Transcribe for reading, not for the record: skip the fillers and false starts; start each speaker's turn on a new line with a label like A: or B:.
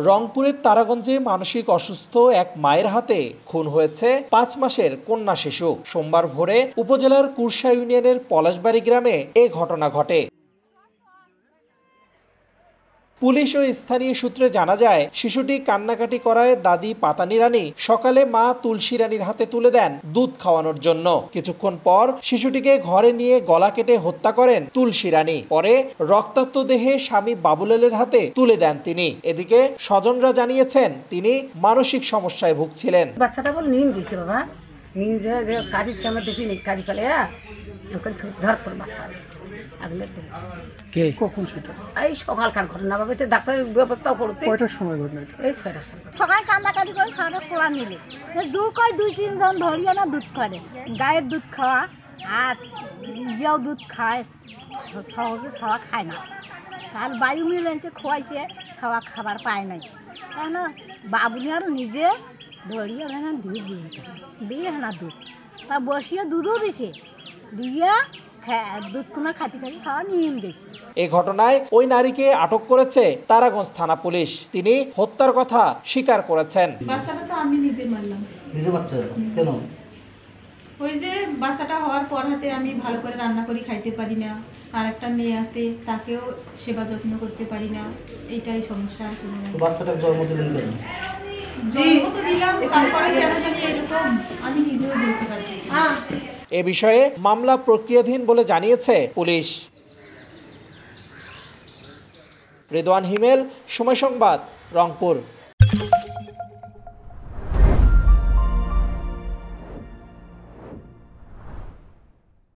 A: রংপুরের তারাগঞ্জে মানসিক অসুস্থ এক মায়ের হাতে খুন হয়েছে ৫ মাসের কন্যা শিশু। সোমবার ভোরে উপজেলার কুরসা ইউনিয়নের পলাশবাড়ি গ্রামে এ ঘটনা ঘটে। পুলিশ ও স্থানীয় সূত্রে জানা যায়, শিশুটি কান্নাকাটি করায় দাদি পাতানি রানী সকালে মা তুলসী রানীর হাতে তুলে দেন দুধ খাওয়ানোর জন্য। কিছুক্ষণ পর শিশুটিকে ঘরে নিয়ে গলা কেটে হত্যা করেন তুলসী রানী। পরে রক্তাক্ত দেহে স্বামী বাবুলালের হাতে তুলে দেন তিনি। এদিকে স্বজনরা জানিয়েছেন তিনি মানসিক সমস্যায় ভুগছিলেন।
B: বাচ্চাটা বল নিম দিয়েছে বাবা, নিম যে কাজের সময় দেখিনি কাজ ফেলে ধর তোর বাচ্চা
C: কখন সেটা?
B: এই সকালকার ঘটনা বাবা, ডাক্তারের ব্যবস্থাও করছে।
C: কয়টার সময় ঘটনা?
B: এই 6টার সময়।
D: সকাল কান্নাকাটি করে সারা কোলা নিলে দুধ কয় 2-3 জন ধরিয়ে না দুধ করে, গায়ের দুধ খাওয়া আর ইয়েও দুধ খায়, সহজে খাওয়া খায় না। আর বায়ু মিলেছে খোয়াইছে, খাওয়া খাবার পায় নাই কেন বাবুনি আর নিজে ধরিয়ে না দুধ দিয়ে না দুধ তা বসিয়ে দুধও দিছে, দিয়ে দুধ কোনা খাতি খাতি খাওয়া নিয়ম দিয়েছে।
A: এই ঘটনায় ওই নারীকে আটক করেছে তারাগঞ্জ থানা পুলিশ। তিনি হত্যার কথা স্বীকার করেছেন।
E: বাচ্চাটা তো আমি নিজে মারলাম।
F: নিজে বাচ্চা কেন?
E: ওই যে বাচ্চাটা হওয়ার পর হাতে আমি ভালো করে রান্না করি খাইতে পারি না, আর একটা মেয়ে আছে তাকেও সেবা যত্ন করতে পারি না, এইটাই সমস্যা।
F: বাচ্চাটা জন্ম দিলেন কেন?
E: জন্ম তো দিলাম, তারপরে কেন জানি এরকম আমি নিজেও বলতে পারছি না।
A: এ বিষয়ে মামলা প্রক্রিয়াধীন বলে জানিয়েছে পুলিশ। রেদওয়ান হিমেল, সময় সংবাদ, রংপুর।